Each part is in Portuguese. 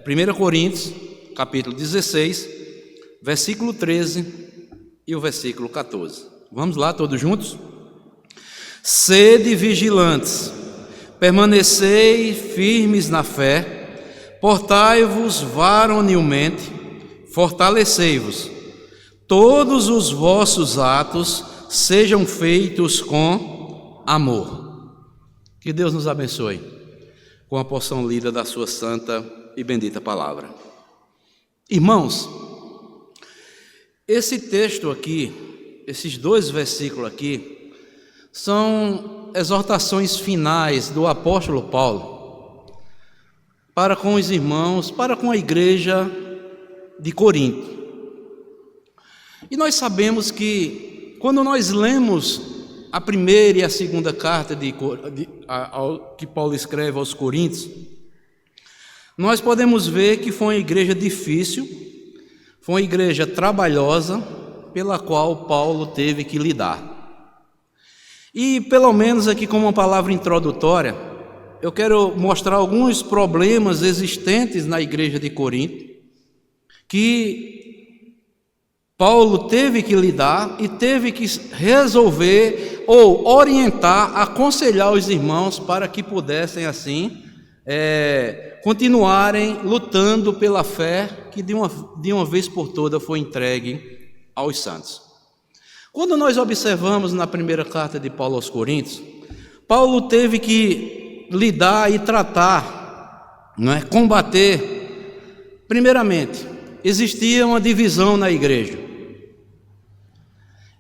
1 Coríntios, capítulo 16, versículo 13 e o versículo 14. Vamos lá, todos juntos? Sede vigilantes, permanecei firmes na fé, portai-vos varonilmente, fortalecei-vos. Todos os vossos atos sejam feitos com amor. Que Deus nos abençoe com a porção lida da sua santa e bendita palavra. Irmãos, esse texto aqui, esses dois versículos aqui, são exortações finais do apóstolo Paulo para com os irmãos, para com a igreja de Corinto. E nós sabemos que quando nós lemos a primeira e a segunda carta que Paulo escreve aos Coríntios, nós podemos ver que foi uma igreja difícil, foi uma igreja trabalhosa, pela qual Paulo teve que lidar. E pelo menos aqui como uma palavra introdutória, eu quero mostrar alguns problemas existentes na igreja de Corinto, que Paulo teve que lidar e teve que resolver ou orientar, aconselhar os irmãos para que pudessem assim continuarem lutando pela fé que de uma vez por todas foi entregue aos santos. Quando nós observamos na primeira carta de Paulo aos Coríntios, Paulo teve que lidar e tratar, combater. Primeiramente, existia uma divisão na igreja.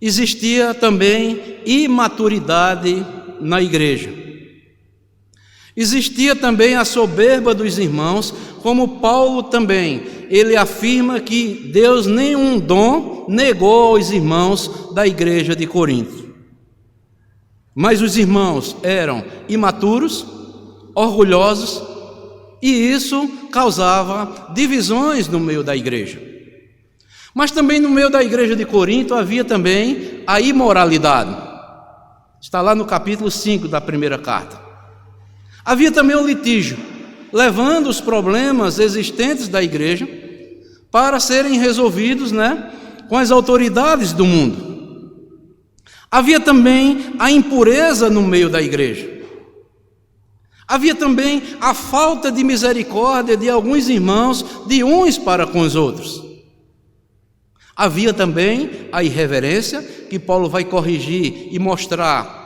Existia também imaturidade na igreja. Existia também a soberba dos irmãos, como Paulo também, ele afirma que Deus nenhum dom negou aos irmãos da igreja de Corinto. Mas os irmãos eram imaturos, orgulhosos, e isso causava divisões no meio da igreja. Mas também no meio da igreja de Corinto havia também a imoralidade. Está lá no capítulo 5 da primeira carta. Havia também o litígio, levando os problemas existentes da igreja para serem resolvidos, com as autoridades do mundo. Havia também a impureza no meio da igreja. Havia também a falta de misericórdia de alguns irmãos, de uns para com os outros. Havia também a irreverência, que Paulo vai corrigir e mostrar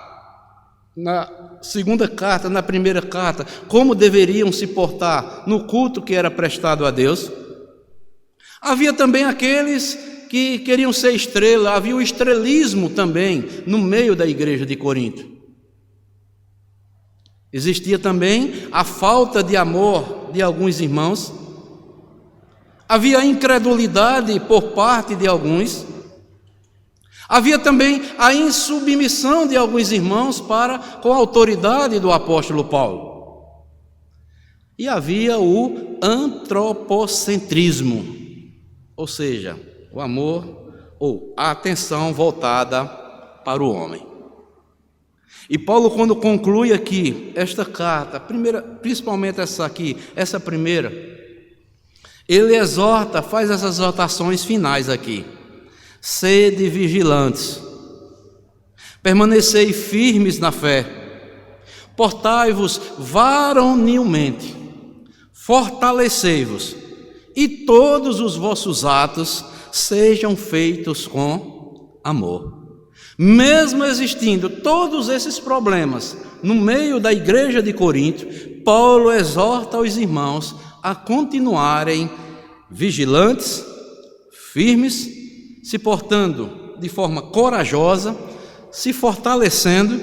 na segunda carta, na primeira carta, como deveriam se portar no culto que era prestado a Deus. Havia também aqueles que queriam ser estrela, havia o estrelismo também no meio da igreja de Corinto. Existia também a falta de amor de alguns irmãos. Havia a incredulidade por parte de alguns. Havia também a insubmissão de alguns irmãos com a autoridade do apóstolo Paulo. E havia o antropocentrismo, ou seja, o amor ou a atenção voltada para o homem. E Paulo, quando conclui aqui esta carta, principalmente essa primeira, ele exorta, faz essas exortações finais aqui. Sede vigilantes, permanecei firmes na fé, portai-vos varonilmente, fortalecei-vos, e todos os vossos atos sejam feitos com amor. Mesmo existindo todos esses problemas no meio da igreja de Corinto, Paulo exorta os irmãos a continuarem vigilantes, firmes, se portando de forma corajosa, se fortalecendo,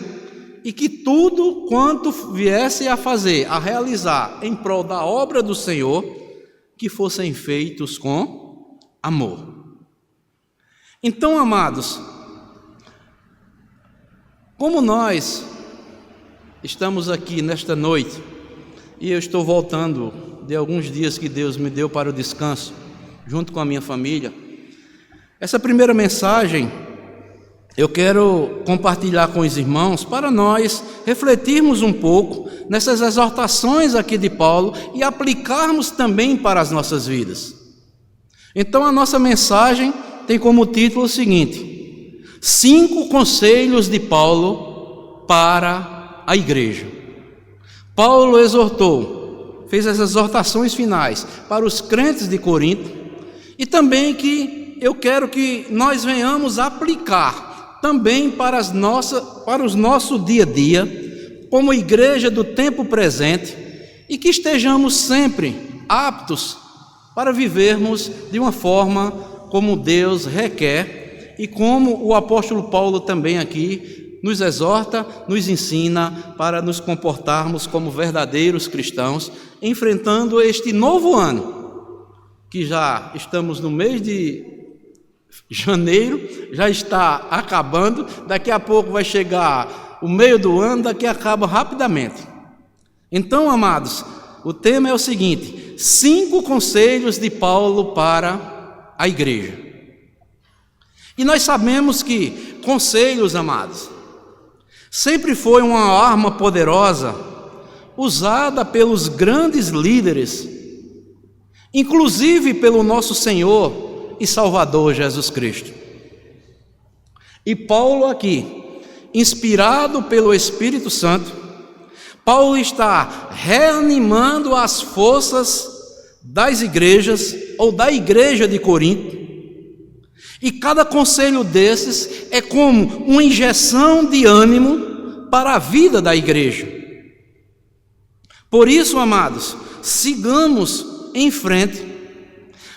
e que tudo quanto viesse a fazer, a realizar em prol da obra do Senhor, que fossem feitos com amor. Então, amados, como nós estamos aqui nesta noite, e eu estou voltando de alguns dias que Deus me deu para o descanso, junto com a minha família, essa primeira mensagem eu quero compartilhar com os irmãos para nós refletirmos um pouco nessas exortações aqui de Paulo e aplicarmos também para as nossas vidas. Então a nossa mensagem tem como título o seguinte: 5 conselhos de Paulo para a igreja. Paulo exortou, fez as exortações finais para os crentes de Corinto, e também que eu quero que nós venhamos aplicar também para o nosso dia a dia, como igreja do tempo presente, e que estejamos sempre aptos para vivermos de uma forma como Deus requer e como o apóstolo Paulo também aqui nos exorta, nos ensina para nos comportarmos como verdadeiros cristãos, enfrentando este novo ano, que já estamos no mês de janeiro, já está acabando, daqui a pouco vai chegar o meio do ano, daqui acaba rapidamente. Então, amados, o tema é o seguinte: 5 conselhos de Paulo para a igreja. E nós sabemos que conselhos, amados, sempre foi uma arma poderosa usada pelos grandes líderes, inclusive pelo nosso Senhor e Salvador Jesus Cristo. E Paulo aqui, inspirado pelo Espírito Santo, Paulo está reanimando as forças das igrejas ou da igreja de Corinto, e cada conselho desses é como uma injeção de ânimo para a vida da igreja. Por isso, amados, sigamos em frente,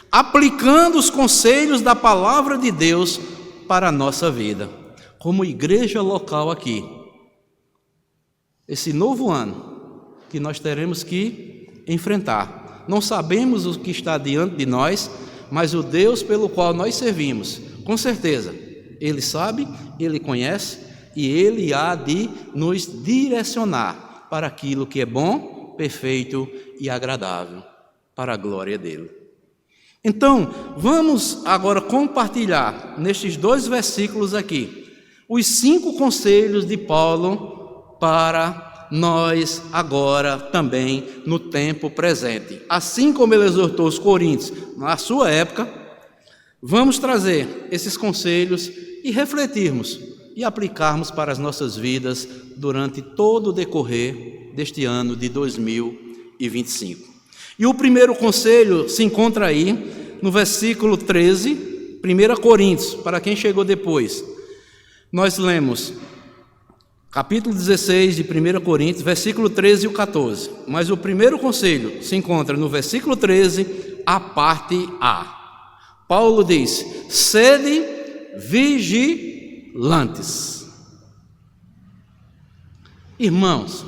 aplicando os conselhos da palavra de Deus para a nossa vida, como igreja local aqui. Esse novo ano que nós teremos que enfrentar, não sabemos o que está diante de nós, mas o Deus pelo qual nós servimos, com certeza, Ele sabe, Ele conhece e Ele há de nos direcionar para aquilo que é bom, perfeito e agradável, para a glória dEle. Então, vamos agora compartilhar nestes 2 versículos aqui os 5 conselhos de Paulo para nós agora também no tempo presente. Assim como ele exortou os coríntios na sua época, vamos trazer esses conselhos e refletirmos e aplicarmos para as nossas vidas durante todo o decorrer deste ano de 2025. E o primeiro conselho se encontra aí no versículo 13, 1 Coríntios, para quem chegou depois. Nós lemos capítulo 16 de 1 Coríntios, versículo 13 e o 14. Mas o primeiro conselho se encontra no versículo 13, a parte A. Paulo diz: sede vigilantes. Irmãos,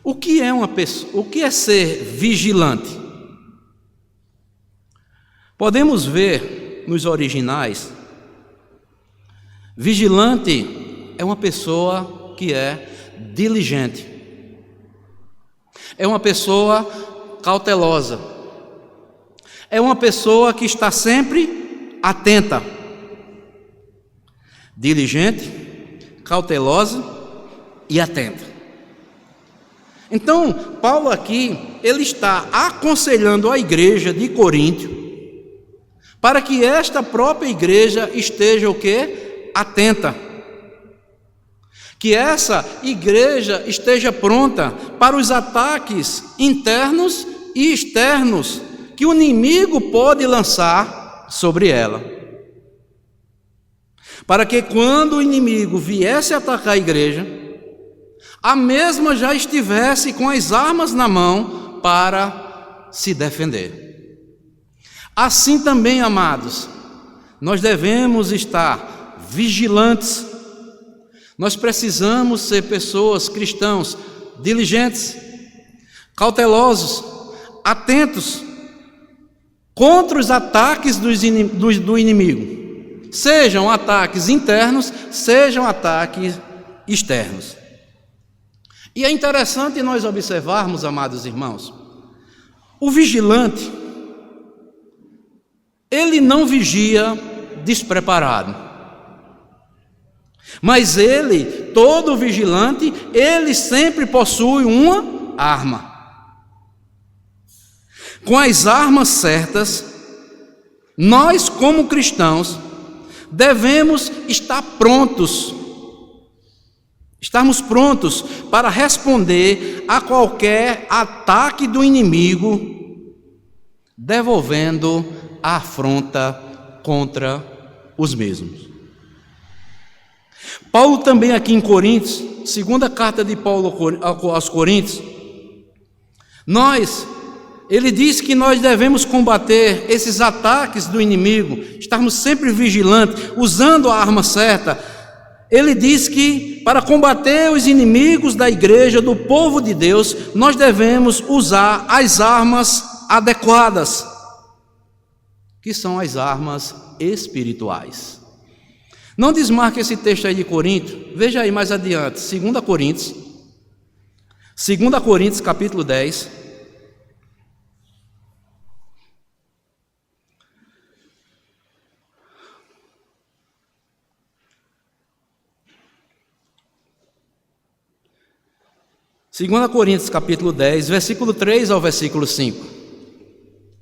o que é uma pessoa? O que é ser vigilante? Podemos ver nos originais, vigilante é uma pessoa que é diligente, é uma pessoa cautelosa, é uma pessoa que está sempre atenta, diligente, cautelosa e atenta. Então, Paulo aqui, ele está aconselhando a igreja de Corinto para que esta própria igreja esteja o quê? Atenta. Que essa igreja esteja pronta para os ataques internos e externos que o inimigo pode lançar sobre ela. Para que quando o inimigo viesse atacar a igreja, a mesma já estivesse com as armas na mão para se defender. Assim também, amados, nós devemos estar vigilantes. Nós precisamos ser pessoas, cristãos, diligentes, cautelosos, atentos contra os ataques do inimigo, sejam ataques internos, sejam ataques externos. E é interessante nós observarmos, amados irmãos, o vigilante, ele não vigia despreparado. Mas ele, todo vigilante, ele sempre possui uma arma. Com as armas certas, nós, como cristãos, devemos estarmos prontos para responder a qualquer ataque do inimigo, devolvendo a afronta contra os mesmos. Paulo também aqui em Coríntios, segunda carta de Paulo aos Coríntios, ele diz que nós devemos combater esses ataques do inimigo, estarmos sempre vigilantes, usando a arma certa. Ele diz que para combater os inimigos da igreja, do povo de Deus, nós devemos usar as armas adequadas, que são as armas espirituais. Não desmarque esse texto aí de Coríntios, veja aí mais adiante, 2 Coríntios capítulo 10, versículo 3 ao versículo 5.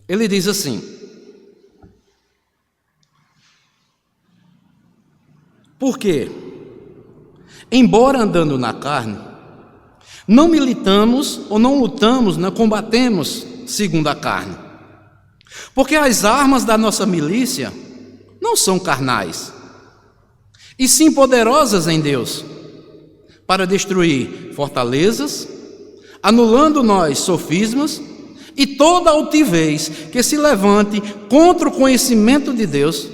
Ele diz assim: porque, embora andando na carne, não militamos ou não lutamos, não combatemos segundo a carne. Porque as armas da nossa milícia não são carnais, e sim poderosas em Deus, para destruir fortalezas, anulando nós sofismas e toda altivez que se levante contra o conhecimento de Deus,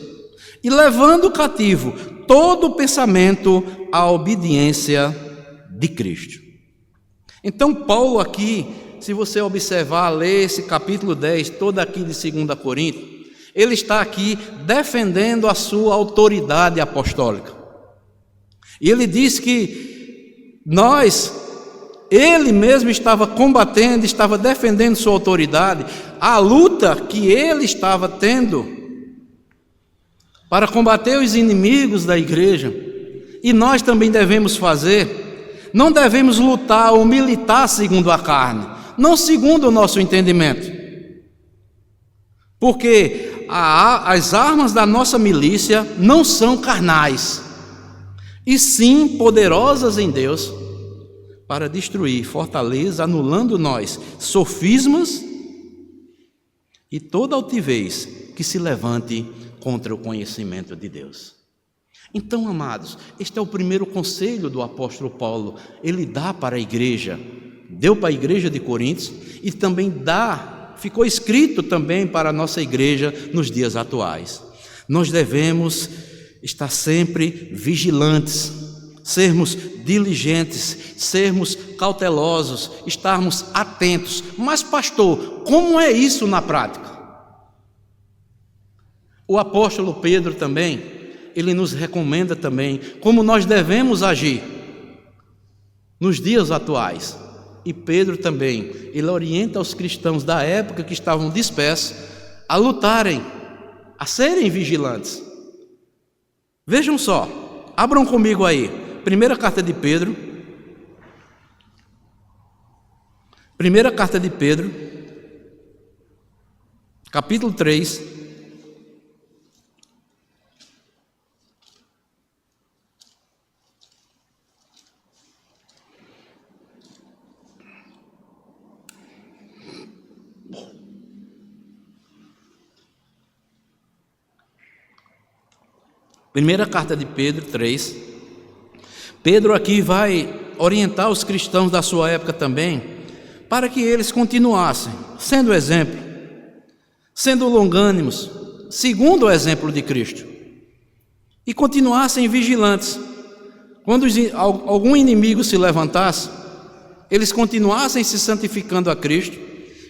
e levando cativo todo o pensamento à obediência de Cristo. Então Paulo aqui, se você observar, ler esse capítulo 10, todo aqui de 2 Coríntios, ele está aqui defendendo a sua autoridade apostólica. E ele diz que ele mesmo estava combatendo, estava defendendo sua autoridade, a luta que ele estava tendo para combater os inimigos da igreja, e nós também devemos fazer. Não devemos lutar ou militar segundo a carne, não segundo o nosso entendimento, porque as armas da nossa milícia não são carnais, e sim poderosas em Deus para destruir fortaleza, anulando nós sofismas e toda altivez que se levante contra o conhecimento de Deus. Então, amados, este é o primeiro conselho do apóstolo Paulo. Ele dá para a igreja, deu para a igreja de Coríntios, e também ficou escrito também para a nossa igreja nos dias atuais. Nós devemos estar sempre vigilantes, sermos diligentes, sermos cautelosos, estarmos atentos. Mas, pastor, como é isso na prática? O apóstolo Pedro também, ele nos recomenda também como nós devemos agir nos dias atuais. E Pedro também, ele orienta os cristãos da época que estavam dispersos a lutarem, a serem vigilantes. Vejam só, abram comigo aí, primeira carta de Pedro, capítulo 3, primeira carta de Pedro 3, Pedro aqui vai orientar os cristãos da sua época também, para que eles continuassem sendo exemplo, sendo longânimos, segundo o exemplo de Cristo, e continuassem vigilantes. Quando algum inimigo se levantasse, eles continuassem se santificando a Cristo,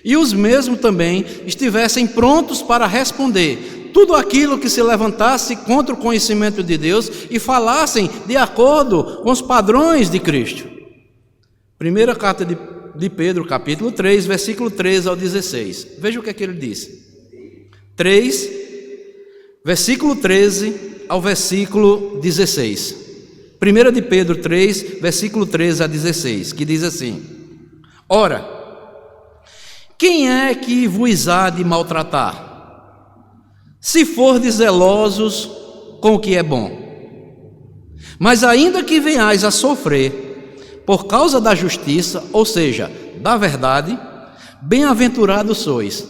e os mesmos também estivessem prontos para responder tudo aquilo que se levantasse contra o conhecimento de Deus e falassem de acordo com os padrões de Cristo. Primeira carta de Pedro, capítulo 3, versículo 13 ao 16. Veja o que é que ele diz. 3, versículo 13 ao versículo 16. 1 de Pedro 3, versículo 13 a 16, que diz assim: Ora, quem é que vos há de maltratar, se fordes zelosos com o que é bom? Mas ainda que venhais a sofrer por causa da justiça, ou seja, da verdade, bem-aventurados sois.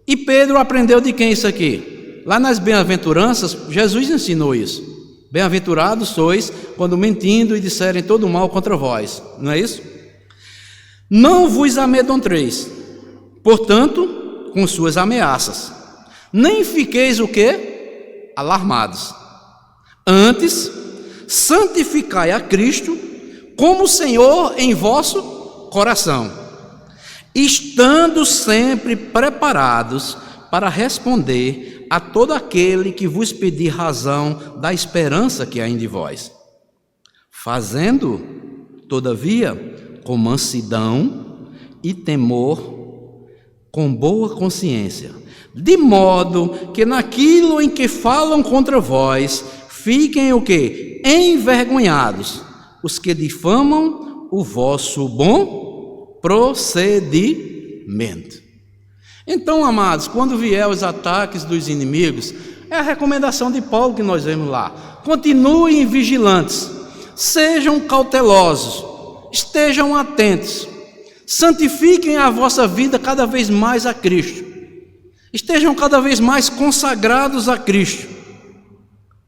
E Pedro aprendeu de quem isso aqui? Lá nas bem-aventuranças, Jesus ensinou isso. Bem-aventurados sois quando mentindo e disserem todo mal contra vós, não é isso? Não vos amedronteis, portanto, com suas ameaças, nem fiqueis o quê? Alarmados. Antes, santificai a Cristo como Senhor em vosso coração, estando sempre preparados para responder a todo aquele que vos pedir razão da esperança que há em vós, fazendo, todavia, com mansidão e temor, com boa consciência, de modo que naquilo em que falam contra vós, fiquem o quê? Envergonhados, os que difamam o vosso bom procedimento. Então, amados, quando vier os ataques dos inimigos, é a recomendação de Paulo que nós vemos lá: continuem vigilantes, sejam cautelosos, estejam atentos, santifiquem a vossa vida cada vez mais a Cristo, estejam cada vez mais consagrados a Cristo,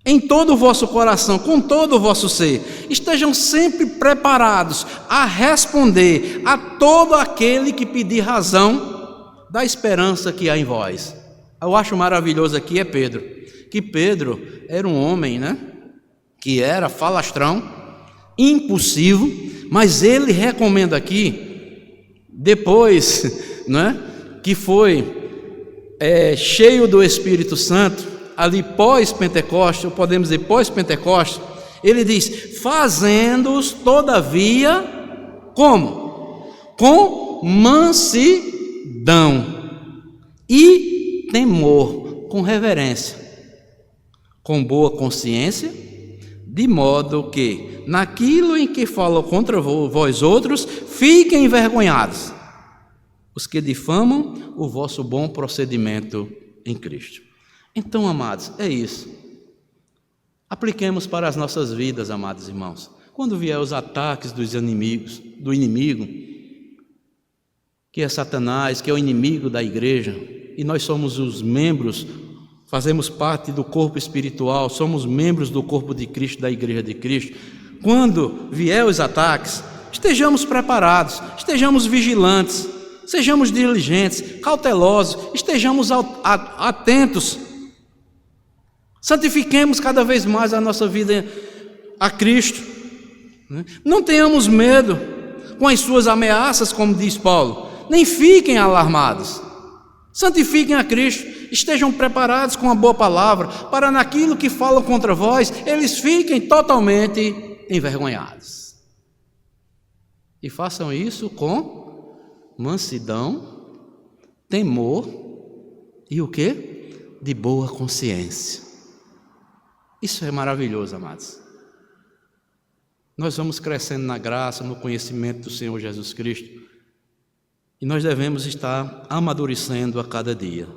em todo o vosso coração, com todo o vosso ser, estejam sempre preparados a responder a todo aquele que pedir razão da esperança que há em vós. Eu acho maravilhoso aqui é Pedro, que Pedro era um homem, que era falastrão, impulsivo, mas ele recomenda aqui, depois, que foi cheio do Espírito Santo, ali pós-Pentecostes, ou podemos dizer pós-Pentecostes, ele diz: fazendo-os todavia, como? Com mansidão e temor, com reverência, com boa consciência, de modo que naquilo em que falam contra vós outros, fiquem envergonhados os que difamam o vosso bom procedimento em Cristo. Então, amados, é isso. Apliquemos para as nossas vidas, amados irmãos. Quando vier os ataques do inimigo, que é Satanás, que é o inimigo da igreja, e nós somos os membros, fazemos parte do corpo espiritual, somos membros do corpo de Cristo, da igreja de Cristo. Quando vier os ataques, estejamos preparados, estejamos vigilantes, sejamos diligentes, cautelosos, estejamos atentos, santifiquemos cada vez mais a nossa vida a Cristo, não tenhamos medo com as suas ameaças, como diz Paulo, nem fiquem alarmados, santifiquem a Cristo, estejam preparados com a boa palavra, para naquilo que falam contra vós, eles fiquem totalmente envergonhados, e façam isso com mansidão, temor e o quê? De boa consciência. Isso é maravilhoso, amados. Nós vamos crescendo na graça, no conhecimento do Senhor Jesus Cristo, e nós devemos estar amadurecendo a cada dia.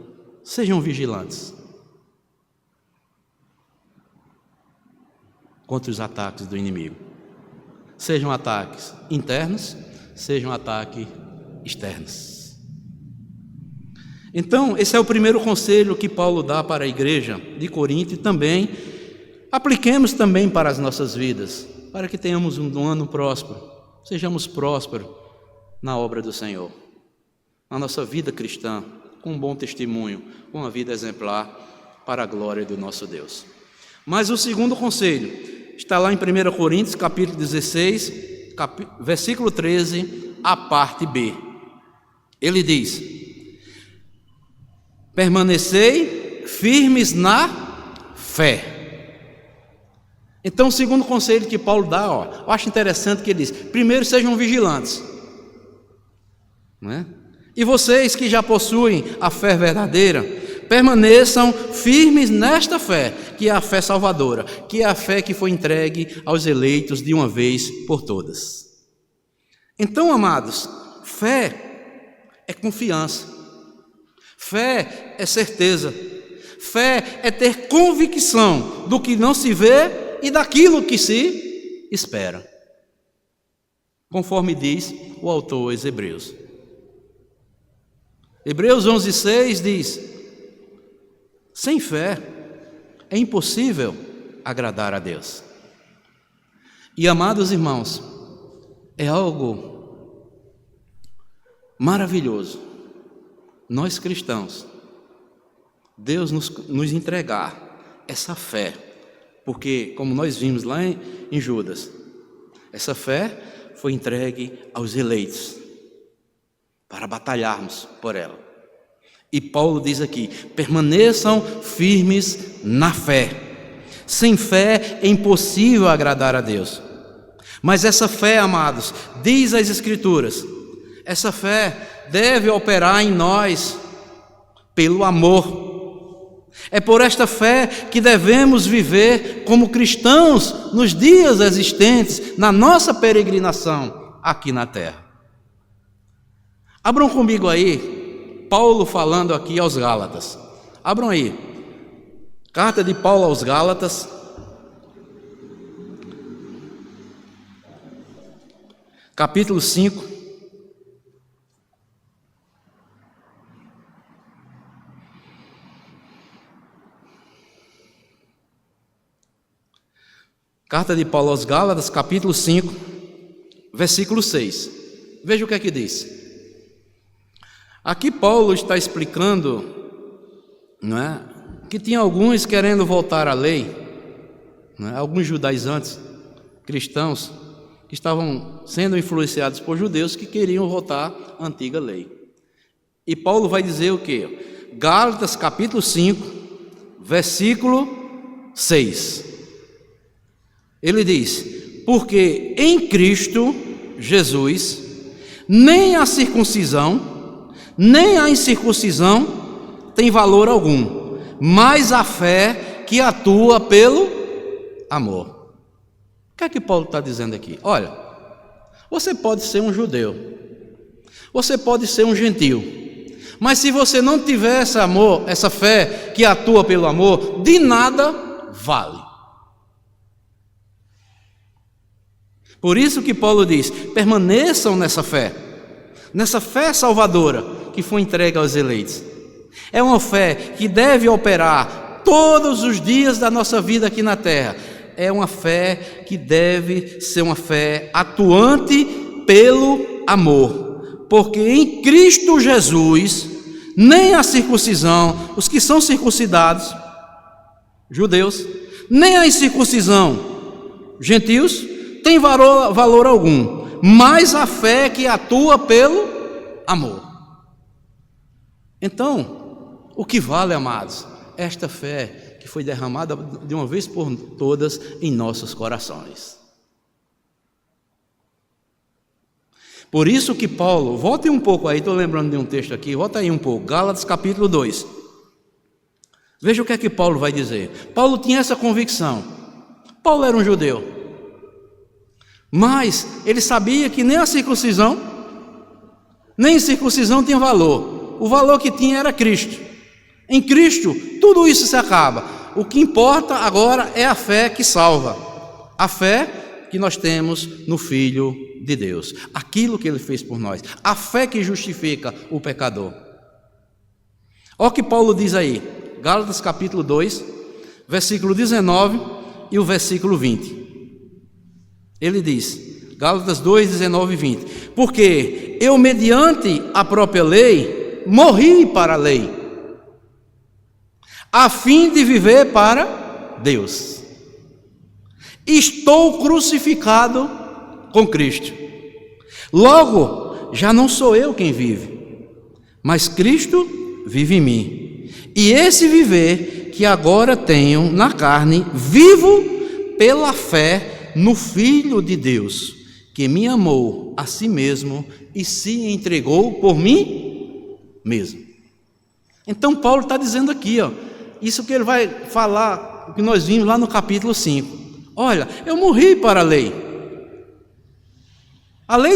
Sejam vigilantes contra os ataques do inimigo. Sejam ataques internos, sejam ataques externos. Então, esse é o primeiro conselho que Paulo dá para a igreja de Corinto, e também apliquemos também para as nossas vidas, para que tenhamos um ano próspero, sejamos prósperos na obra do Senhor, na nossa vida cristã, com um bom testemunho, com uma vida exemplar para a glória do nosso Deus. Mas o segundo conselho está lá em 1 Coríntios, capítulo 16, versículo 13, a parte B. Ele diz: permanecei firmes na fé. Então, o segundo conselho que Paulo dá, eu acho interessante que ele diz: primeiro, sejam vigilantes, não é? E vocês que já possuem a fé verdadeira, permaneçam firmes nesta fé, que é a fé salvadora, que é a fé que foi entregue aos eleitos de uma vez por todas. Então, amados, fé é confiança, fé é certeza, fé é ter convicção do que não se vê e daquilo que se espera, conforme diz o autor aos Hebreus. Hebreus 11:6 diz: sem fé é impossível agradar a Deus. E, amados irmãos, é algo maravilhoso nós cristãos, Deus nos entregar essa fé, porque, como nós vimos lá em Judas, essa fé foi entregue aos eleitos para batalharmos por ela. E Paulo diz aqui: permaneçam firmes na fé. Sem fé é impossível agradar a Deus. Mas essa fé, amados, diz as Escrituras, essa fé deve operar em nós pelo amor. É por esta fé que devemos viver como cristãos nos dias existentes, na nossa peregrinação aqui na terra. Abram comigo aí, Paulo falando aqui aos Gálatas. Abram aí, carta de Paulo aos Gálatas, capítulo 5. Carta de Paulo aos Gálatas, capítulo 5, versículo 6. Veja o que é que diz. Aqui Paulo está explicando, não é, que tinha alguns querendo voltar à lei, não é, alguns judaizantes, cristãos, que estavam sendo influenciados por judeus que queriam voltar à antiga lei. E Paulo vai dizer o quê? Gálatas capítulo 5, versículo 6. Ele diz: porque em Cristo Jesus, nem a circuncisão, nem a incircuncisão tem valor algum, mas a fé que atua pelo amor. O que é que Paulo está dizendo aqui? Olha, você pode ser um judeu, você pode ser um gentio, mas se você não tiver esse amor, essa fé que atua pelo amor, de nada vale. Por isso que Paulo diz: permaneçam nessa fé salvadora que foi entregue aos eleitos. É uma fé que deve operar todos os dias da nossa vida aqui na terra. É uma fé que deve ser uma fé atuante pelo amor, porque em Cristo Jesus, nem a circuncisão, os que são circuncidados, judeus, nem a incircuncisão, gentios, tem valor algum, mas a fé que atua pelo amor. Então, o que vale, amados, é esta fé que foi derramada de uma vez por todas em nossos corações. Por isso que Paulo, volte um pouco aí, estou lembrando de um texto aqui, volta aí um pouco, Gálatas capítulo 2. Veja o que é que Paulo vai dizer. Paulo tinha essa convicção. Paulo era um judeu, mas ele sabia que nem a circuncisão, nem a circuncisão tinha valor. O valor que tinha era Cristo. Em Cristo, tudo isso se acaba. O que importa agora é a fé que salva. A fé que nós temos no Filho de Deus. Aquilo que Ele fez por nós. A fé que justifica o pecador. Olha o que Paulo diz aí. Gálatas capítulo 2, versículo 19 e o versículo 20. Ele diz, Gálatas 2, 19 e 20: porque eu, mediante a própria lei, morri para a lei, a fim de viver para Deus. Estou crucificado com Cristo. Logo, já não sou eu quem vive, mas Cristo vive em mim. E esse viver que agora tenho na carne, vivo pela fé no Filho de Deus, que me amou a si mesmo e se entregou por mim mesmo. Então Paulo está dizendo aqui, isso que ele vai falar, que nós vimos lá no capítulo 5. Olha, eu morri para a lei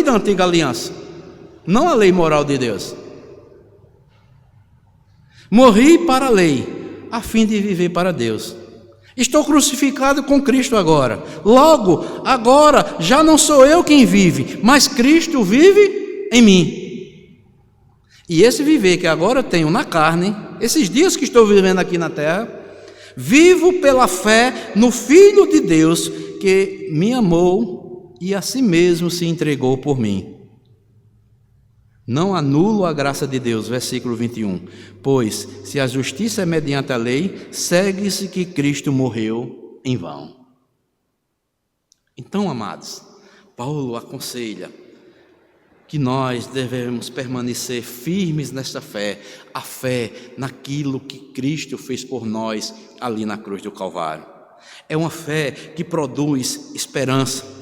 da antiga aliança, não a lei moral de Deus. Morri para a lei, a fim de viver para Deus. Estou crucificado com Cristo agora. Logo, agora já não sou eu quem vive, mas Cristo vive em mim. E esse viver que agora eu tenho na carne, esses dias que estou vivendo aqui na terra, vivo pela fé no Filho de Deus que me amou e a si mesmo se entregou por mim. Não anulo a graça de Deus, versículo 21. Pois, se a justiça é mediante a lei, segue-se que Cristo morreu em vão. Então, amados, Paulo aconselha que nós devemos permanecer firmes nessa fé, a fé naquilo que Cristo fez por nós ali na cruz do Calvário. É uma fé que produz esperança.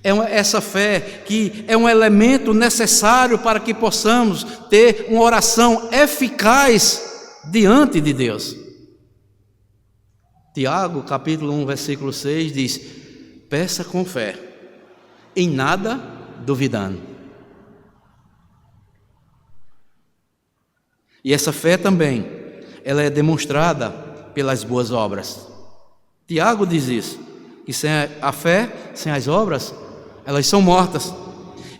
Essa fé que é um elemento necessário para que possamos ter uma oração eficaz diante de Deus. Tiago, capítulo 1, versículo 6 diz: peça com fé, em nada duvidando. E essa fé também, ela é demonstrada pelas boas obras. Tiago diz isso, que sem a fé, sem as obras, elas são mortas.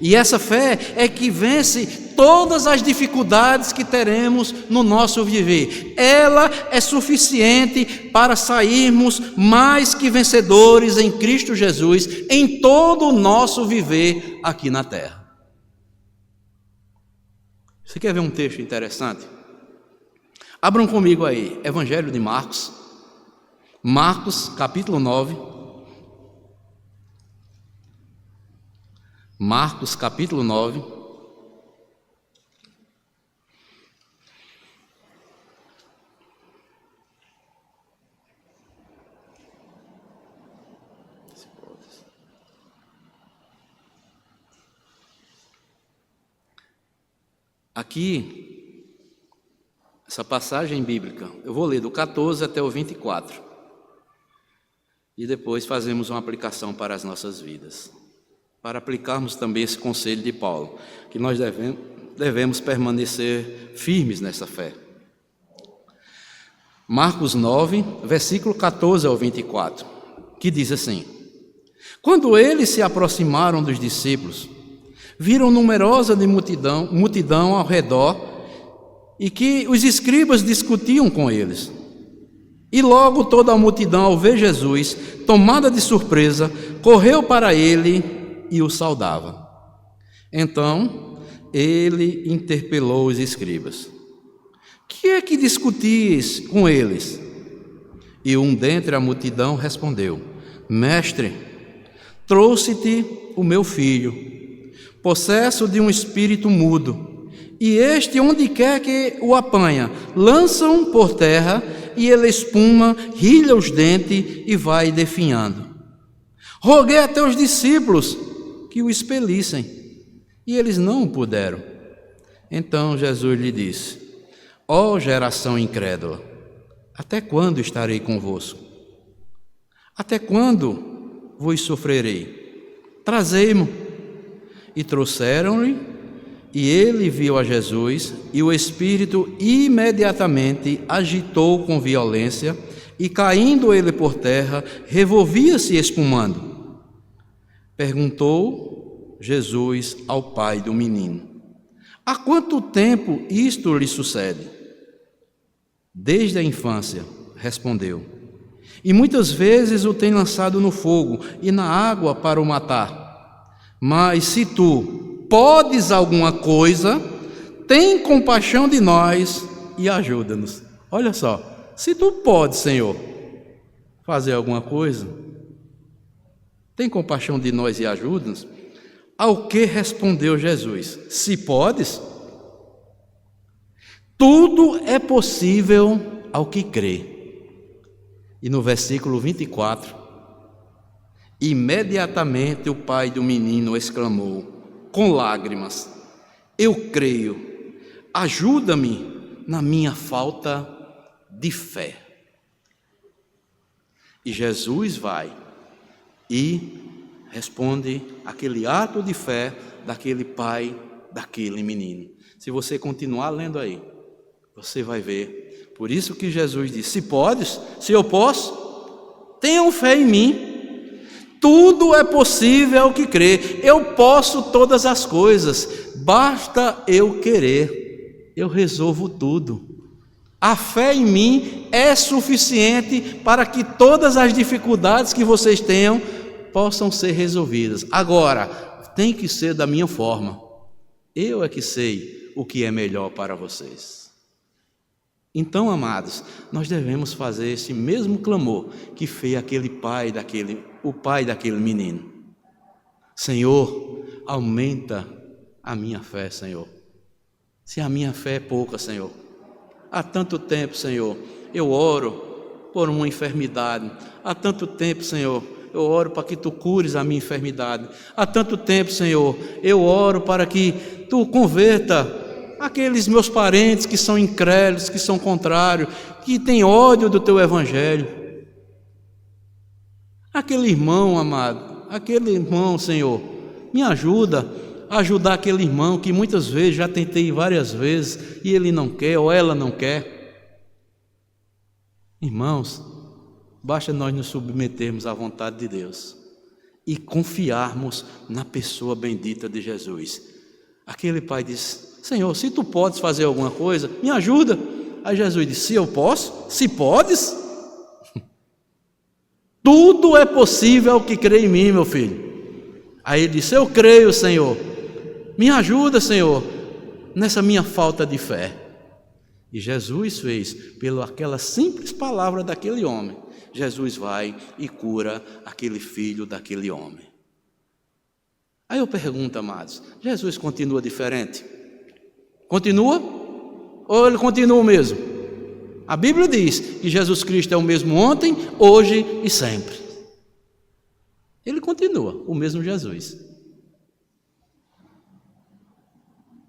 E essa fé é que vence todas as dificuldades que teremos no nosso viver. Ela é suficiente para sairmos mais que vencedores em Cristo Jesus em todo o nosso viver aqui na terra. Você quer ver um texto interessante? Abram comigo aí, Evangelho de Marcos, Marcos capítulo 9. Marcos capítulo 9. Aqui, essa passagem bíblica, eu vou ler do 14 até o 24. E depois fazemos uma aplicação para as nossas vidas. Para aplicarmos também esse conselho de Paulo, que nós devemos permanecer firmes nessa fé. Marcos 9, versículo 14 ao 24, que diz assim: quando eles se aproximaram dos discípulos, viram numerosa multidão ao redor e que os escribas discutiam com eles. E logo toda a multidão, ao ver Jesus, tomada de surpresa, correu para ele e o saudava. Então ele interpelou os escribas: que é que discutis com eles? E um dentre a multidão respondeu: mestre, trouxe-te o meu filho, possesso de um espírito mudo, e este, onde quer que o apanha, lançam por terra, e ele espuma, rilha os dentes e vai definhando. Roguei a teus discípulos que o expelissem, e eles não puderam. Então Jesus lhe disse: ó geração incrédula, até quando estarei convosco? Até quando vos sofrerei? Trazei-mo. E trouxeram-lhe, e ele viu a Jesus, e o espírito imediatamente agitou com violência, e caindo ele por terra, revolvia-se espumando. Perguntou Jesus ao pai do menino: há quanto tempo isto lhe sucede? Desde a infância, respondeu, e muitas vezes o tem lançado no fogo e na água para o matar. Mas se tu podes alguma coisa, tem compaixão de nós e ajuda-nos. Olha só, se tu podes, Senhor, fazer alguma coisa, tem compaixão de nós e ajuda-nos. Ao que respondeu Jesus: se podes, tudo é possível ao que crê. E no versículo 24, imediatamente o pai do menino exclamou com lágrimas: eu creio, ajuda-me na minha falta de fé. E Jesus vai e responde aquele ato de fé daquele pai, daquele menino. Se você continuar lendo aí, você vai ver. Por isso que Jesus disse: se podes, se eu posso, tenham fé em mim. Tudo é possível ao que crê. Eu posso todas as coisas, basta eu querer. Eu resolvo tudo. A fé em mim é suficiente para que todas as dificuldades que vocês tenham possam ser resolvidas. Agora, tem que ser da minha forma. Eu é que sei o que é melhor para vocês. Então, amados, nós devemos fazer esse mesmo clamor que fez o pai daquele menino. Senhor, aumenta a minha fé, Senhor. Se a minha fé é pouca, Senhor. Há tanto tempo, Senhor, eu oro por uma enfermidade. Há tanto tempo, Senhor, eu oro para que Tu cures a minha enfermidade. Há tanto tempo, Senhor, eu oro para que Tu converta aqueles meus parentes que são incrédulos, que são contrários, que têm ódio do Teu Evangelho. Aquele irmão, amado, aquele irmão, Senhor, me ajuda a ajudar aquele irmão que muitas vezes, já tentei várias vezes, e ele não quer, ou ela não quer. Irmãos, basta nós nos submetermos à vontade de Deus e confiarmos na pessoa bendita de Jesus. Aquele pai disse: Senhor, se Tu podes fazer alguma coisa, me ajuda. Aí Jesus disse: se eu posso, se podes, tudo é possível ao que crê em mim, meu filho. Aí ele disse: eu creio, Senhor, me ajuda, Senhor, nessa minha falta de fé. E Jesus fez, pela aquela simples palavra daquele homem, Jesus vai e cura aquele filho daquele homem. Aí eu pergunto, amados, Jesus continua diferente? Continua? Ou ele continua o mesmo? A Bíblia diz que Jesus Cristo é o mesmo ontem, hoje e sempre. Ele continua, o mesmo Jesus.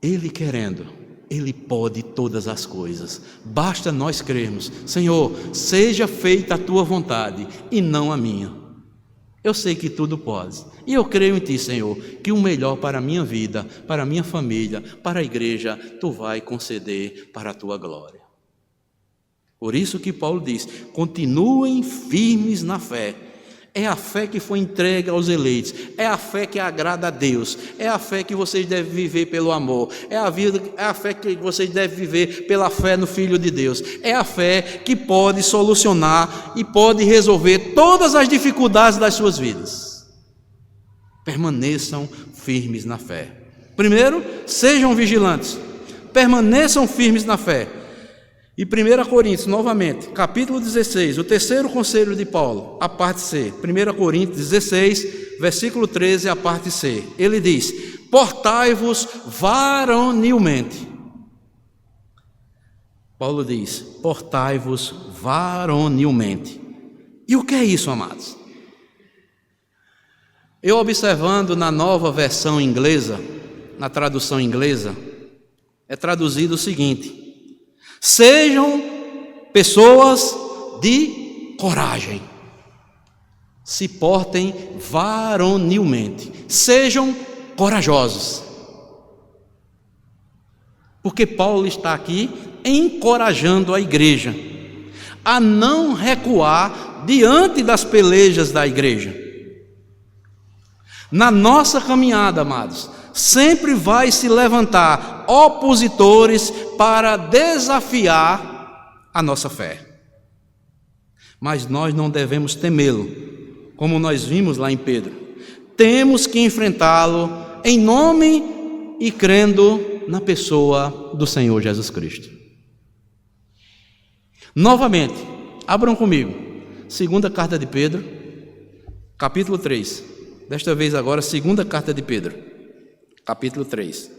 Ele querendo, Ele pode todas as coisas. Basta nós crermos: Senhor, seja feita a Tua vontade e não a minha. Eu sei que tudo pode. E eu creio em Ti, Senhor, que o melhor para a minha vida, para a minha família, para a igreja, Tu vai conceder para a Tua glória. Por isso que Paulo diz: continuem firmes na fé. É a fé que foi entregue aos eleitos, é a fé que agrada a Deus, é a fé que vocês devem viver pelo amor, é a fé que vocês devem viver pela fé no Filho de Deus, é a fé que pode solucionar e pode resolver todas as dificuldades das suas vidas. Permaneçam firmes na fé. Primeiro, sejam vigilantes, permaneçam firmes na fé. E 1 Coríntios, novamente, capítulo 16, o terceiro conselho de Paulo, a parte C. 1 Coríntios 16, versículo 13, a parte C. Ele diz: portai-vos varonilmente. Paulo diz: portai-vos varonilmente. E o que é isso, amados? Eu observando na nova versão inglesa, na tradução inglesa, é traduzido o seguinte: sejam pessoas de coragem, se portem varonilmente, sejam corajosos. Porque Paulo está aqui encorajando a igreja a não recuar diante das pelejas da igreja. Na nossa caminhada, amados, sempre vai se levantar opositores para desafiar a nossa fé. Mas nós não devemos temê-lo, como nós vimos lá em Pedro. Temos que enfrentá-lo em nome e crendo na pessoa do Senhor Jesus Cristo. Novamente, abram comigo, 2ª carta de Pedro, capítulo 3. Desta vez agora, 2ª carta de Pedro, capítulo 3.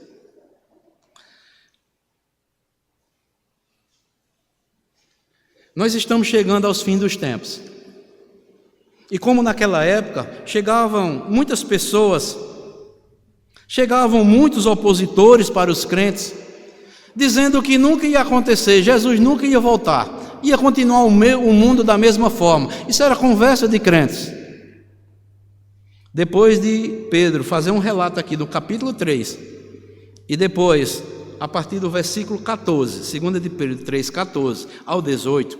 Nós estamos chegando aos fins dos tempos. E como naquela época chegavam muitas pessoas, chegavam muitos opositores para os crentes, dizendo que nunca ia acontecer, Jesus nunca ia voltar, ia continuar o mundo da mesma forma. Isso era conversa de crentes. Depois de Pedro fazer um relato aqui do capítulo 3, e depois, a partir do versículo 14, 2 de Pedro 3, 14 ao 18,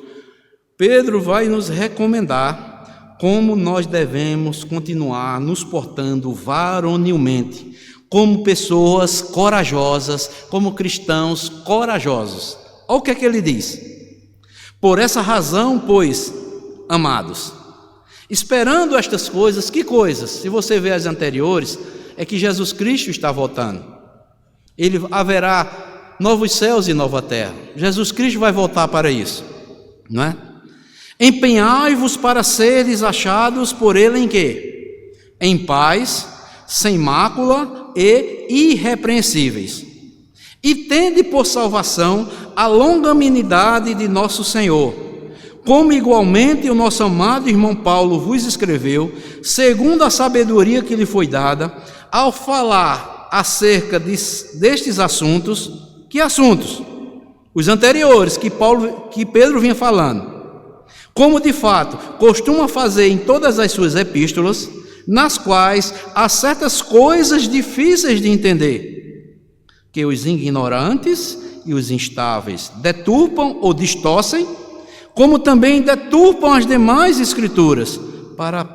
Pedro vai nos recomendar como nós devemos continuar nos portando varonilmente, como pessoas corajosas, como cristãos corajosos. Olha o que é que ele diz: por essa razão, pois, amados, esperando estas coisas, que coisas? Se você vê as anteriores, é que Jesus Cristo está voltando. Ele haverá novos céus e nova terra. Jesus Cristo vai voltar para isso, não é? Empenhai-vos para seres achados por ele em quê? Em paz, sem mácula e irrepreensíveis. E tende por salvação a longanimidade de nosso Senhor, como igualmente o nosso amado irmão Paulo vos escreveu, segundo a sabedoria que lhe foi dada, ao falar acerca destes assuntos. Que assuntos? Os anteriores que Pedro vinha falando. Como de fato costuma fazer em todas as suas epístolas, nas quais há certas coisas difíceis de entender, que os ignorantes e os instáveis deturpam ou distorcem, como também deturpam as demais escrituras, para a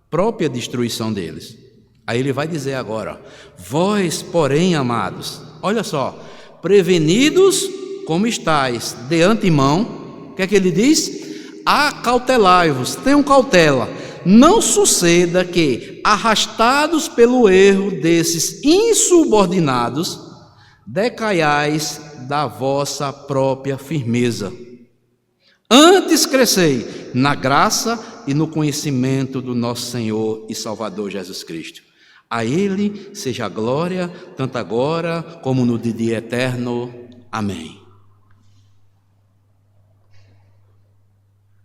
própria destruição deles. Aí ele vai dizer agora: vós, porém, amados, olha só, prevenidos como estáis de antemão, o que é que ele diz? Acautelai-vos, tenham cautela, não suceda que, arrastados pelo erro desses insubordinados, decaiais da vossa própria firmeza. Antes crescei na graça e no conhecimento do nosso Senhor e Salvador Jesus Cristo. A Ele seja a glória, tanto agora como no dia eterno. Amém.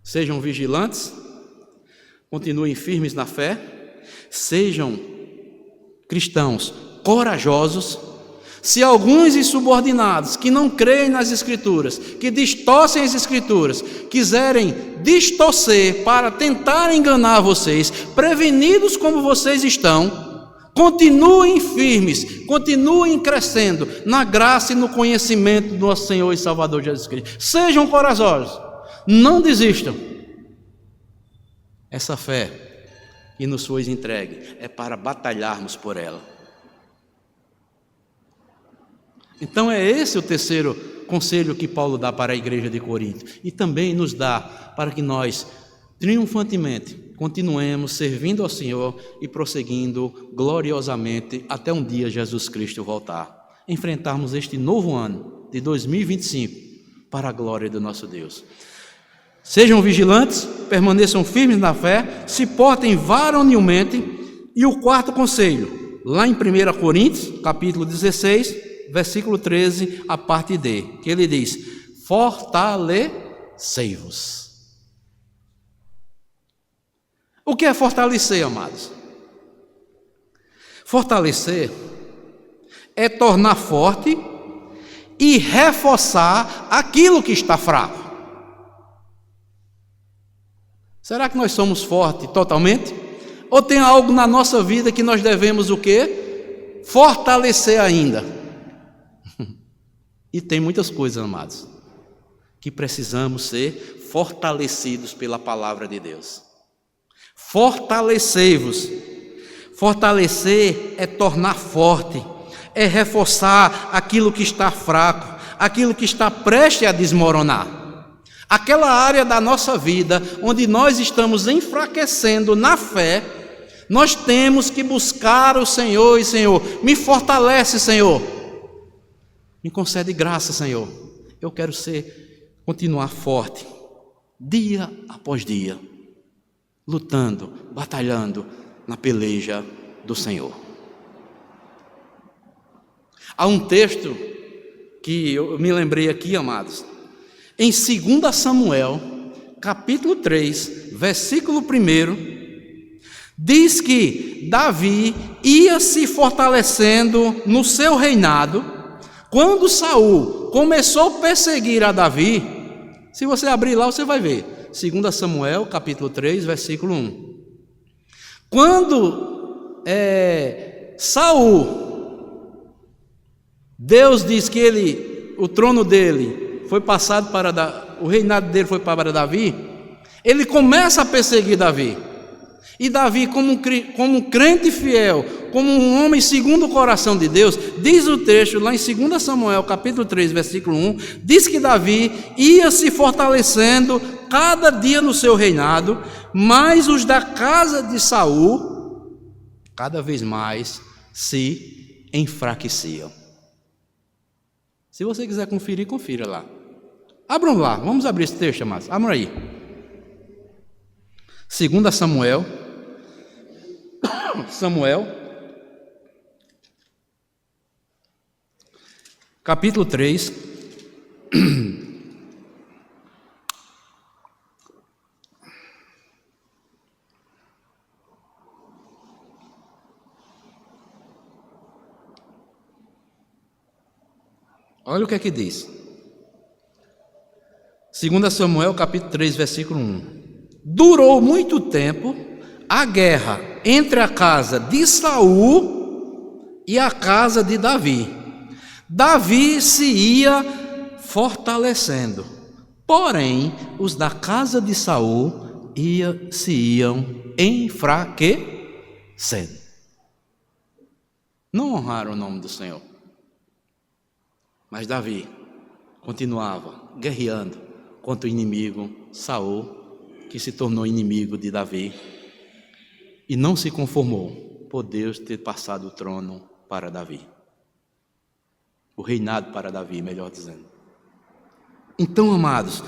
Sejam vigilantes, continuem firmes na fé, sejam cristãos corajosos. Se alguns insubordinados que não creem nas Escrituras, que distorcem as Escrituras, quiserem distorcer para tentar enganar vocês, prevenidos como vocês estão, continuem firmes, continuem crescendo na graça e no conhecimento do nosso Senhor e Salvador Jesus Cristo. Sejam corajosos, não desistam. Essa fé que nos foi entregue é para batalharmos por ela. Então é esse o terceiro conselho que Paulo dá para a igreja de Corinto, e também nos dá para que nós triunfantemente continuemos servindo ao Senhor e prosseguindo gloriosamente até um dia Jesus Cristo voltar, enfrentarmos este novo ano de 2025 para a glória do nosso Deus. Sejam vigilantes, permaneçam firmes na fé, se portem varonilmente. E o quarto conselho, lá em 1 Coríntios, capítulo 16, versículo 13, a parte D, que ele diz: fortalecei-vos. O que é fortalecer, amados? Fortalecer é tornar forte e reforçar aquilo que está fraco. Será que nós somos fortes totalmente? Ou tem algo na nossa vida que nós devemos o quê? Fortalecer ainda. E tem muitas coisas, amados, que precisamos ser fortalecidos pela palavra de Deus. Fortalecei-vos. Fortalecer é tornar forte, é reforçar aquilo que está fraco, aquilo que está prestes a desmoronar. Aquela área da nossa vida onde nós estamos enfraquecendo na fé, nós temos que buscar o Senhor. E Senhor, me fortalece, Senhor. Me concede graça, Senhor. Eu quero continuar forte, dia após dia, lutando, batalhando na peleja do Senhor. Há um texto que eu me lembrei aqui, amados, em 2 Samuel, capítulo 3, versículo 1, diz que Davi ia se fortalecendo no seu reinado, quando Saul começou a perseguir a Davi, se você abrir lá, você vai ver. 2 Samuel, capítulo 3, versículo 1. Quando Saul, Deus diz que o trono dele foi passado o reinado dele foi para Davi, ele começa a perseguir Davi. E Davi, como um crente fiel, como um homem segundo o coração de Deus, diz o texto lá em 2 Samuel, capítulo 3, versículo 1, diz que Davi ia se fortalecendo cada dia no seu reinado, mas os da casa de Saul, cada vez mais, se enfraqueciam. Se você quiser conferir, confira lá. Abram lá, vamos abrir esse texto, amados. Abram aí. 2 Samuel, capítulo 3, olha o que é que diz. 2 Samuel, capítulo 3, versículo 1. Durou muito tempo a guerra entre a casa de Saul e a casa de Davi. Davi se ia fortalecendo, porém os da casa de Saul se iam enfraquecendo. Não honraram o nome do Senhor. Mas Davi continuava guerreando contra o inimigo Saul, que se tornou inimigo de Davi, e não se conformou por Deus ter passado o trono para Davi, o reinado para Davi, melhor dizendo. Então, amados,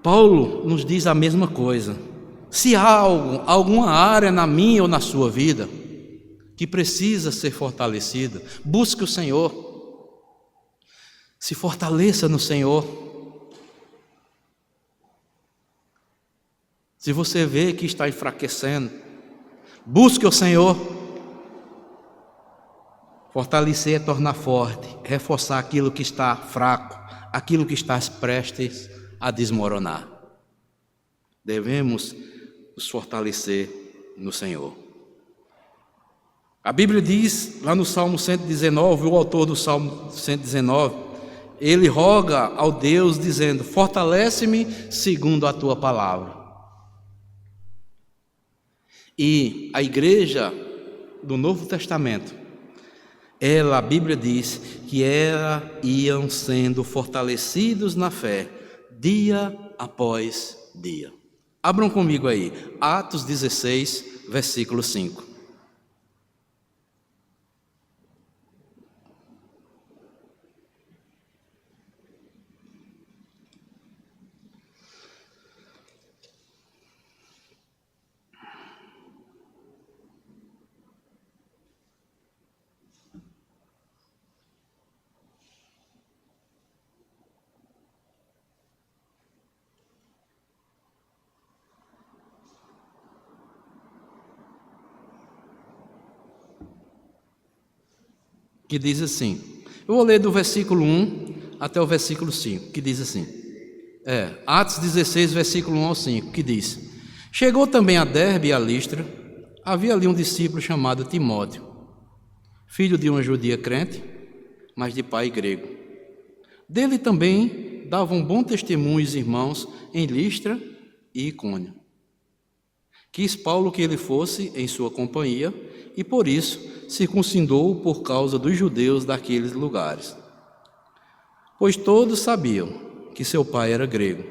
Paulo nos diz a mesma coisa. Se há alguma área na minha ou na sua vida que precisa ser fortalecida, busque o Senhor, se fortaleça no Senhor. Se você vê que está enfraquecendo, busque o Senhor. Fortalecer é tornar forte, reforçar aquilo que está fraco, aquilo que está prestes a desmoronar. Devemos nos fortalecer no Senhor. A Bíblia diz, lá no Salmo 119, o autor do Salmo 119, ele roga ao Deus dizendo: fortalece-me segundo a tua palavra. E a igreja do Novo Testamento, a Bíblia diz que iam sendo fortalecidos na fé, dia após dia. Abram comigo aí, Atos 16, versículo 5. Que diz assim, eu vou ler do versículo 1 até o versículo 5, que diz assim, Atos 16, versículo 1 ao 5, que diz: chegou também a Derbe e a Listra, havia ali um discípulo chamado Timóteo, filho de uma judia crente, mas de pai grego. Dele também davam bom testemunho os irmãos em Listra e Icônio. Quis Paulo que ele fosse em sua companhia, e por isso circuncidou por causa dos judeus daqueles lugares, pois todos sabiam que seu pai era grego.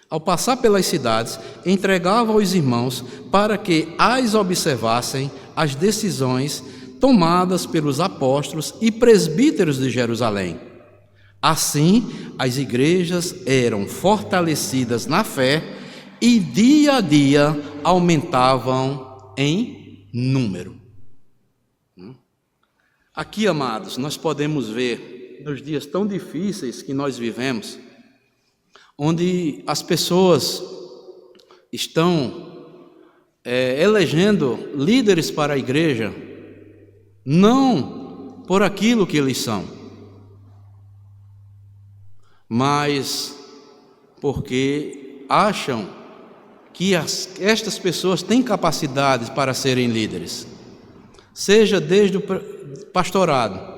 Ao passar pelas cidades, entregava aos irmãos para que as observassem as decisões tomadas pelos apóstolos e presbíteros de Jerusalém. Assim, as igrejas eram fortalecidas na fé e dia a dia aumentavam em número. Aqui, amados, nós podemos ver, nos dias tão difíceis que nós vivemos, onde as pessoas estão elegendo líderes para a igreja, não por aquilo que eles são, mas porque acham que estas pessoas têm capacidades para serem líderes, seja desde o pastorado,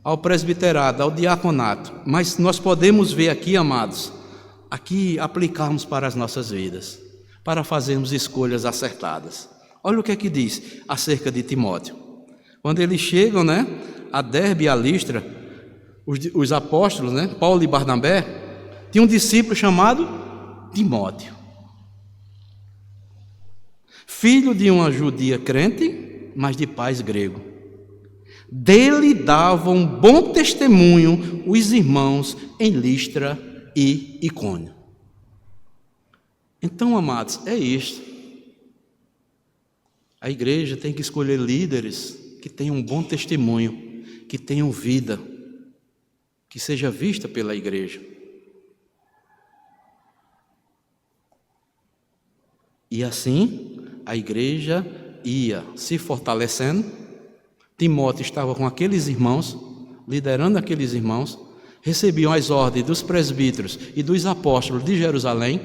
ao presbiterado, ao diaconato. Mas nós podemos ver aqui, amados, aqui aplicarmos para as nossas vidas, para fazermos escolhas acertadas. Olha o que é que diz acerca de Timóteo. Quando eles chegam, a Derbe e a Listra, os apóstolos, Paulo e Barnabé, tinha um discípulo chamado Timóteo, filho de uma judia crente, mas de pais grego. Dele davam bom testemunho os irmãos em Listra e Icônio. Então, amados, é isto. A igreja tem que escolher líderes que tenham um bom testemunho, que tenham vida, que seja vista pela igreja. E assim, a igreja ia se fortalecendo. Timóteo estava com aqueles irmãos, liderando aqueles irmãos, recebiam as ordens dos presbíteros e dos apóstolos de Jerusalém,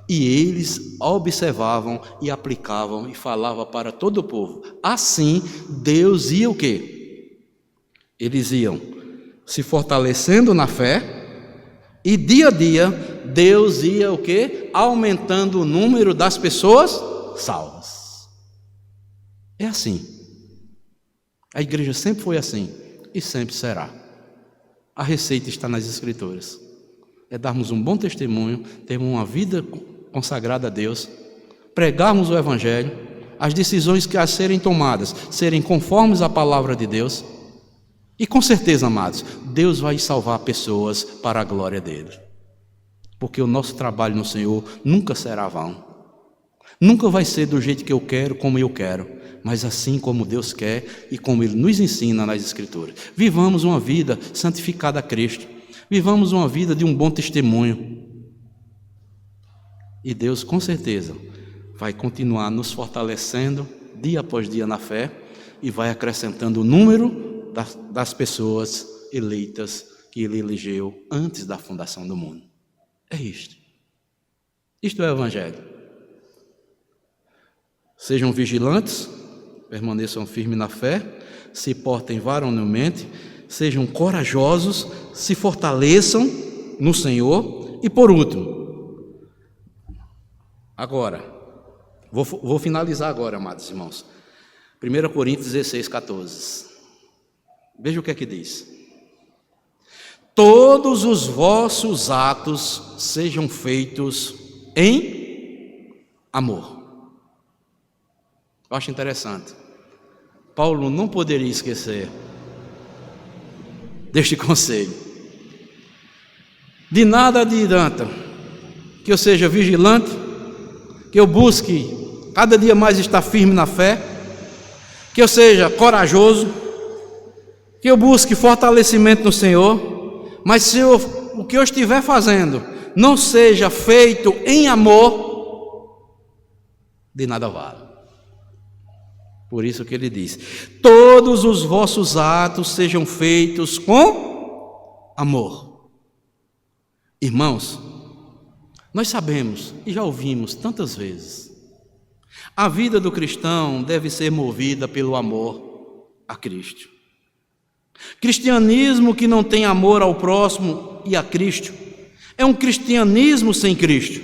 e eles observavam e aplicavam e falavam para todo o povo. Assim, Deus ia o quê? Eles iam se fortalecendo na fé, e dia a dia, Deus ia o quê? Aumentando o número das pessoas salvas. É assim. A igreja sempre foi assim e sempre será. A receita está nas Escrituras. É darmos um bom testemunho, termos uma vida consagrada a Deus, pregarmos o Evangelho, as decisões que a serem tomadas serem conformes à palavra de Deus, e com certeza, amados, Deus vai salvar pessoas para a glória dele, porque o nosso trabalho no Senhor nunca será vão, nunca vai ser do jeito que eu quero, como eu quero, mas assim como Deus quer e como Ele nos ensina nas Escrituras. Vivamos uma vida santificada a Cristo, vivamos uma vida de um bom testemunho, e Deus com certeza vai continuar nos fortalecendo dia após dia na fé e vai acrescentando o número das pessoas eleitas que Ele elegeu antes da fundação do mundo. É isto. Isto é o Evangelho. Sejam vigilantes, permaneçam firmes na fé, se portem varonilmente, sejam corajosos, se fortaleçam no Senhor. E por último, agora, vou finalizar agora, amados irmãos. 1 Coríntios 16, 14. Veja o que é que diz. Todos os vossos atos sejam feitos em amor. Eu acho interessante. Paulo não poderia esquecer deste conselho. De nada adianta que eu seja vigilante, que eu busque cada dia mais estar firme na fé, que eu seja corajoso, que eu busque fortalecimento no Senhor, mas se o que eu estiver fazendo não seja feito em amor, de nada vale. Por isso que ele diz: todos os vossos atos sejam feitos com amor. Irmãos, nós sabemos e já ouvimos tantas vezes, a vida do cristão deve ser movida pelo amor a Cristo. Cristianismo que não tem amor ao próximo e a Cristo é um cristianismo sem Cristo.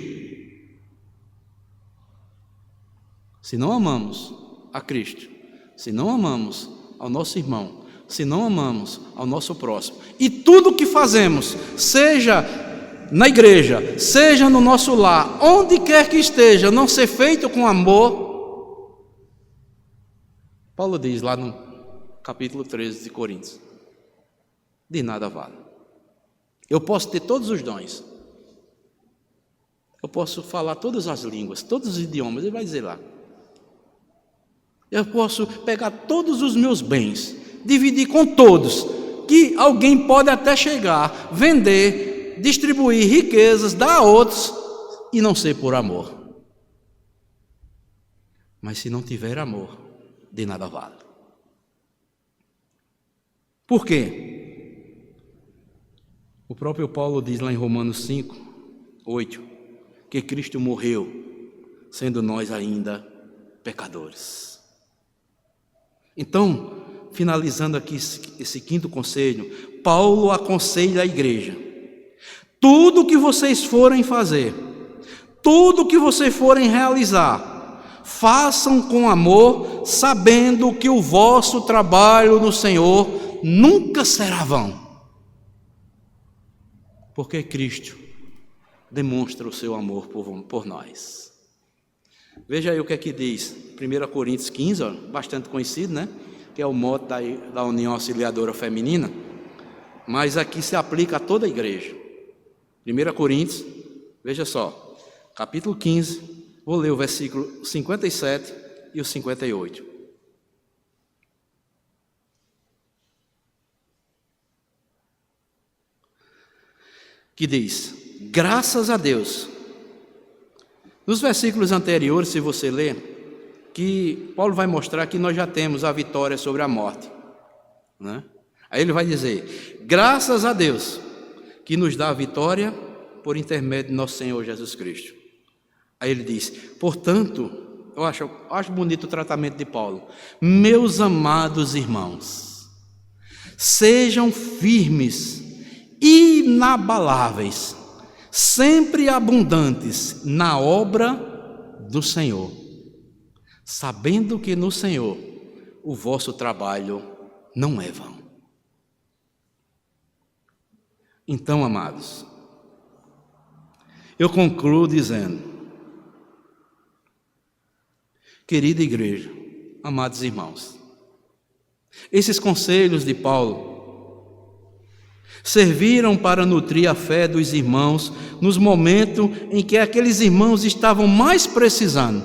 Se não amamos a Cristo, se não amamos ao nosso irmão, se não amamos ao nosso próximo, e tudo que fazemos, seja na igreja, seja no nosso lar, onde quer que esteja, não ser feito com amor, Paulo diz lá no capítulo 13 de Coríntios, de nada vale. Eu posso ter todos os dons, eu posso falar todas as línguas, todos os idiomas, ele vai dizer lá, eu posso pegar todos os meus bens, dividir com todos, que alguém pode até chegar, vender, distribuir riquezas, dar a outros, e não ser por amor. Mas se não tiver amor, de nada vale. Por quê? O próprio Paulo diz lá em Romanos 5, 8, que Cristo morreu, sendo nós ainda pecadores. Então, finalizando aqui esse quinto conselho, Paulo aconselha a igreja: tudo que vocês forem fazer, tudo que vocês forem realizar, façam com amor, sabendo que o vosso trabalho no Senhor nunca será vão. Porque Cristo demonstra o seu amor por nós. Veja aí o que é que diz 1 Coríntios 15, bastante conhecido, né? Que é o mote da União Auxiliadora Feminina, mas aqui se aplica a toda a igreja. 1 Coríntios, veja só, capítulo 15, vou ler o versículo 57 e o 58. Que diz: graças a Deus. Nos versículos anteriores, se você ler, que Paulo vai mostrar que nós já temos a vitória sobre a morte, né? Aí ele vai dizer: graças a Deus que nos dá a vitória por intermédio de nosso Senhor Jesus Cristo. Aí ele diz: portanto, eu acho bonito o tratamento de Paulo. Meus amados irmãos, sejam firmes, inabaláveis, sempre abundantes na obra do Senhor, sabendo que no Senhor o vosso trabalho não é vão. Então, amados, eu concluo dizendo: querida igreja, amados irmãos, esses conselhos de Paulo serviram para nutrir a fé dos irmãos nos momentos em que aqueles irmãos estavam mais precisando,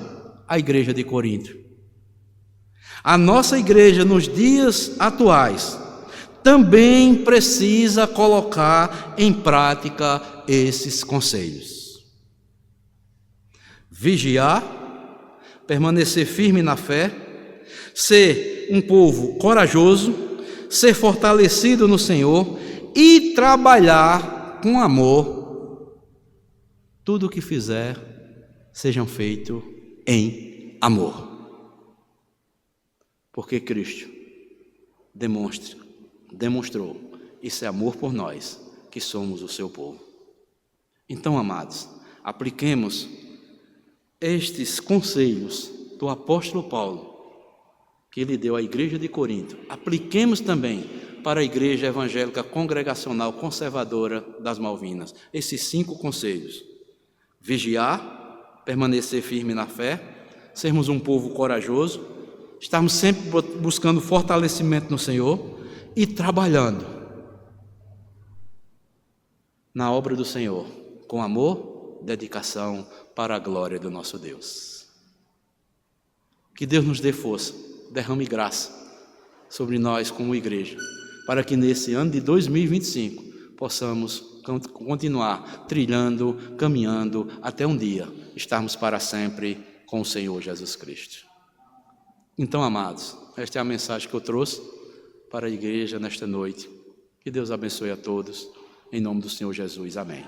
a igreja de Corinto. A nossa igreja nos dias atuais também precisa colocar em prática esses conselhos. Vigiar, permanecer firme na fé, ser um povo corajoso, ser fortalecido no Senhor e trabalhar com amor. Tudo o que fizer, sejam feito em amor. Porque Cristo demonstrou esse amor por nós, que somos o seu povo. Então, amados, apliquemos estes conselhos do apóstolo Paulo, que ele deu à igreja de Corinto, apliquemos também para a Igreja Evangélica Congregacional Conservadora das Malvinas, esses 5 conselhos: vigiar, permanecer firme na fé, sermos um povo corajoso, estarmos sempre buscando fortalecimento no Senhor e trabalhando na obra do Senhor, com amor, dedicação, para a glória do nosso Deus. Que Deus nos dê força, derrame graça sobre nós como igreja, para que nesse ano de 2025 possamos continuar trilhando, caminhando, até um dia estarmos para sempre com o Senhor Jesus Cristo. Então, amados, esta é a mensagem que eu trouxe para a igreja nesta noite. Que Deus abençoe a todos, em nome do Senhor Jesus. Amém.